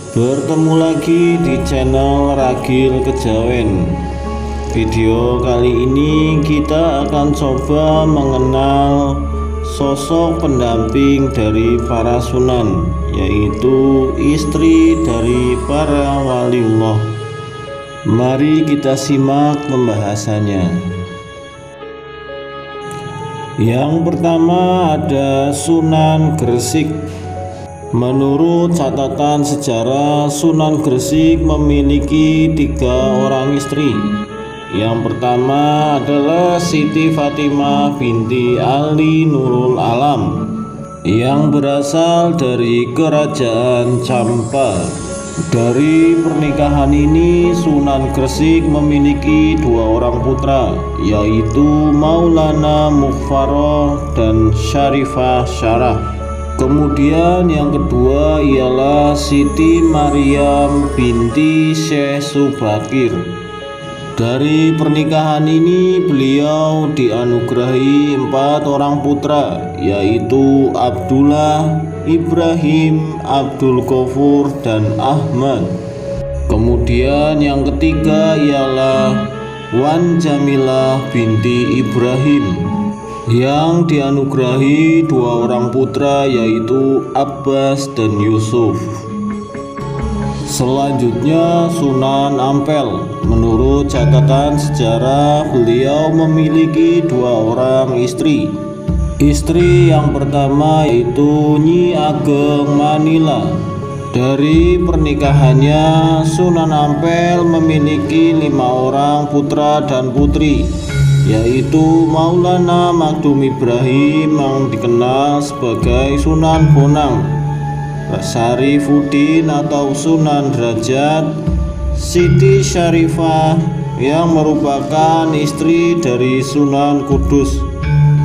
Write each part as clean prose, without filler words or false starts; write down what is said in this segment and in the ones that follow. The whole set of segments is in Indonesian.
Bertemu lagi di channel Ragil Kejawen. Video kali ini kita akan coba mengenal sosok pendamping dari para sunan, yaitu istri dari para waliullah. Mari kita simak pembahasannya. Yang pertama ada Sunan Gresik. Menurut catatan sejarah, Sunan Gresik memiliki 3 orang istri. Yang pertama adalah Siti Fatimah binti Ali Nurul Alam yang berasal dari Kerajaan Campa. Dari pernikahan ini Sunan Gresik memiliki 2 orang putra, yaitu Maulana Mukhfaro dan Syarifah Syaraf. Kemudian yang kedua ialah Siti Maryam binti Syekh Subakir. Dari pernikahan ini beliau dianugerahi 4 orang putra, yaitu Abdullah, Ibrahim, Abdul Ghafur, dan Ahmad. Kemudian yang ketiga ialah Wan Jamilah binti Ibrahim yang dianugerahi 2 orang putra, yaitu Abbas dan Yusuf. Selanjutnya Sunan Ampel. Menurut catatan sejarah, beliau memiliki 2 orang istri. Istri yang pertama yaitu Nyi Ageng Manila. Dari pernikahannya Sunan Ampel memiliki 5 orang putra dan putri, yaitu Maulana Magdum Ibrahim yang dikenal sebagai Sunan Bonang, Syarifuddin atau Sunan Derajat, Siti Syarifah yang merupakan istri dari Sunan Kudus,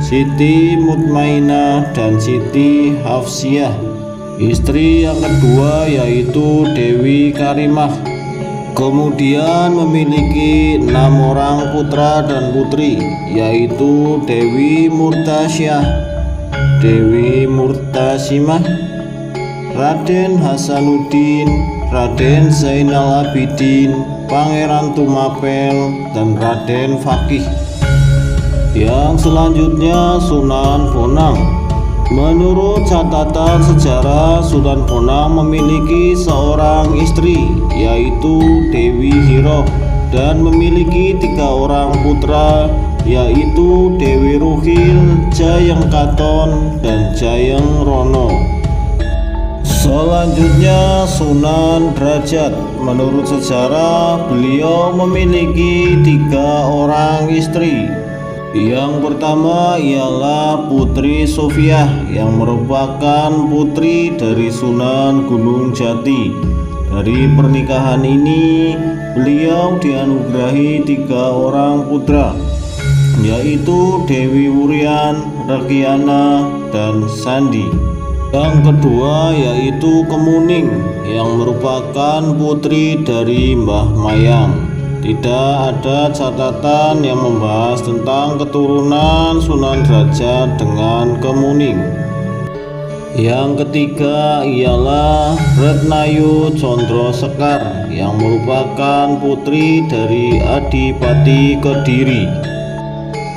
Siti Mutmainah, dan Siti Hafsiyah. Istri yang kedua yaitu Dewi Karimah. Kemudian memiliki 6 orang putra dan putri, yaitu Dewi Murtasyah, Dewi Murtasimah, Raden Hasanuddin, Raden Zainal Abidin, Pangeran Tumapel, dan Raden Fakih. Yang selanjutnya Sunan Bonang. Menurut catatan sejarah, Sunan Bonang memiliki seorang istri, yaitu Dewi Hiro, dan memiliki 3 orang putra, yaitu Dewi Ruhil, Jayeng Katon, dan Jayeng Rono. Selanjutnya Sunan Derajat. Menurut sejarah, beliau memiliki 3 orang istri. Yang pertama ialah Putri Sofiah yang merupakan putri dari Sunan Gunung Jati. Dari pernikahan ini beliau dianugerahi 3 orang putra, yaitu Dewi Wurian, Regiana, dan Sandi. Yang kedua yaitu Kemuning yang merupakan putri dari Mbah Mayang. Tidak ada catatan yang membahas tentang keturunan Sunan Derajat dengan Kemuning. Yang ketiga ialah Retnayu Condro Sekar yang merupakan putri dari Adipati Kediri.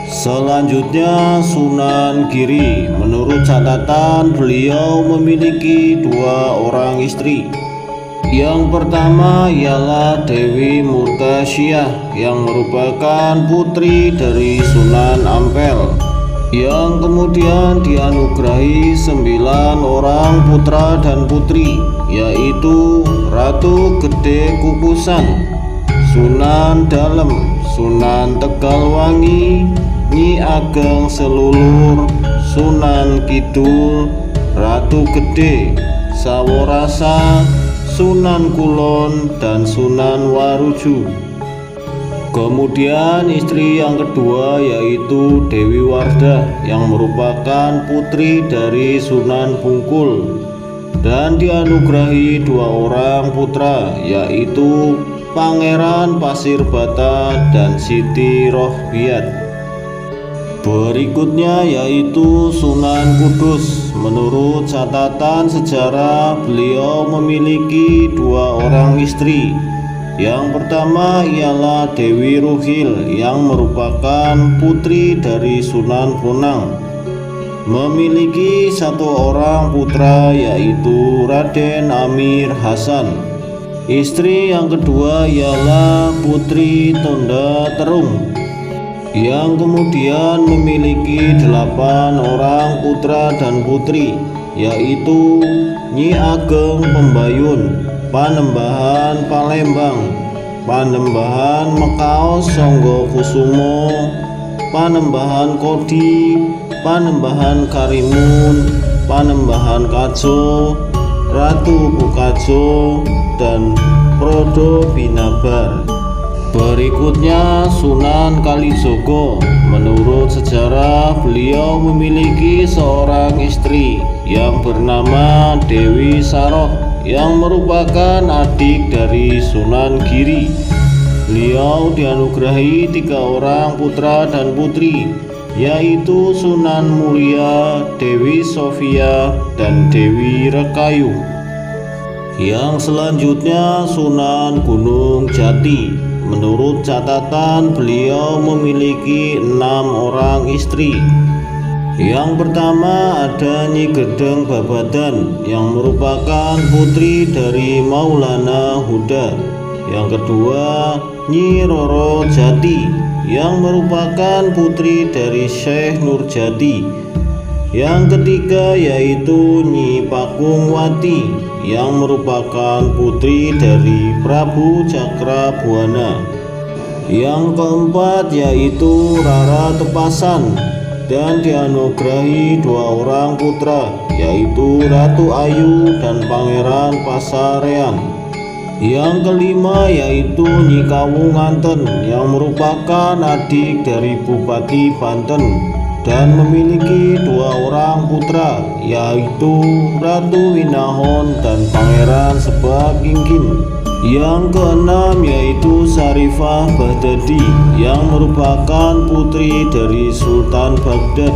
Selanjutnya Sunan Giri. Menurut catatan beliau memiliki 2 orang istri. Yang pertama ialah Dewi Murtasyah yang merupakan putri dari Sunan Ampel, yang kemudian dianugerahi 9 orang putra dan putri, yaitu Ratu Gede Kukusan, Sunan Dalem, Sunan Tegalwangi, Nyi Ageng Selulur, Sunan Kidul, Ratu Gede, Saworasa, Sunan Kulon, dan Sunan Waruju. Kemudian istri yang kedua yaitu Dewi Wardah yang merupakan putri dari Sunan Bungkul dan dianugerahi 2 orang putra, yaitu Pangeran Pasirbata dan Siti Rohbiat. Berikutnya yaitu Sunan Kudus. menurut catatan sejarah beliau memiliki 2 orang istri. Yang pertama ialah Dewi Ruhil yang merupakan putri dari Sunan Bonang. Memiliki 1 orang putra yaitu Raden Amir Hasan. Istri yang kedua ialah Putri Tonda Terung yang kemudian memiliki 8 orang putra dan putri, yaitu Nyi Ageng Pembayun, Panembahan Palembang, Panembahan Mekaos Songgo Kusumo, Panembahan Kodi, Panembahan Karimun, Panembahan Kajo, Ratu Bukajo, dan Prodo Binabar. Berikutnya Sunan Kalijogo. Menurut sejarah beliau memiliki seorang istri yang bernama Dewi Saroh yang merupakan adik dari Sunan Giri. Beliau dianugerahi 3 orang putra dan putri, yaitu Sunan Muria, Dewi Sofia, dan Dewi Rekayu. Yang selanjutnya Sunan Gunung Jati. Menurut catatan beliau memiliki 6 orang istri. Yang pertama ada Nyi Gedeng Babadan yang merupakan putri dari Maulana Huda. Yang kedua Nyi Roro Jati yang merupakan putri dari Syekh Nurjati. Yang ketiga yaitu Nyi Pakungwati yang merupakan putri dari Prabu Cakrabuana. Yang keempat yaitu Rara Tepasan dan dianugerahi 2 orang putra, yaitu Ratu Ayu dan Pangeran Pasarean. Yang kelima yaitu Nyi Kawunganten yang merupakan adik dari Bupati Banten dan memiliki 2 orang putra, yaitu Ratu Winahon dan Pangeran Sebagingkin. Yang keenam yaitu Sarifah Baghdadi yang merupakan putri dari Sultan Baghdad.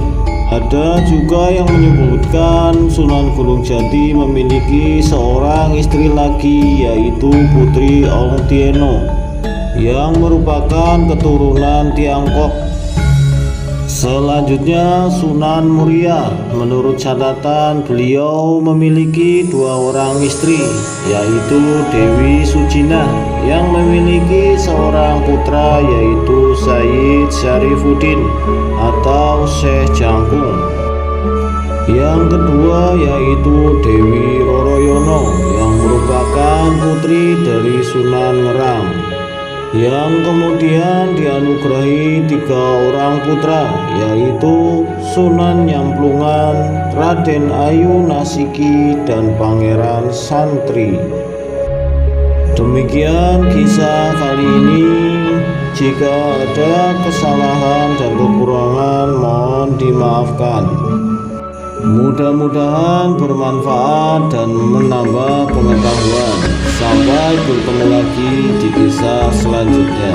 Ada juga yang menyebutkan Sunan Gunung Jati memiliki seorang istri lagi, yaitu Putri Ong Tieno yang merupakan keturunan Tiongkok. Selanjutnya Sunan Muria. Menurut catatan beliau memiliki 2 orang istri, yaitu Dewi Sujina yang memiliki seorang putra, yaitu Sayyid Syarifuddin atau Syekh Jangkung. Yang kedua yaitu Dewi Roroyono yang merupakan putri dari Sunan Ngeram, yang kemudian dianugerahi 3 orang putra, yaitu Sunan Nyamplungan, Raden Ayu Nasiki, dan Pangeran Santri. Demikian kisah kali ini. Jika ada kesalahan dan kekurangan mohon dimaafkan. Mudah-mudahan bermanfaat dan menambah pengetahuan. Sampai bertemu lagi di kisah selanjutnya.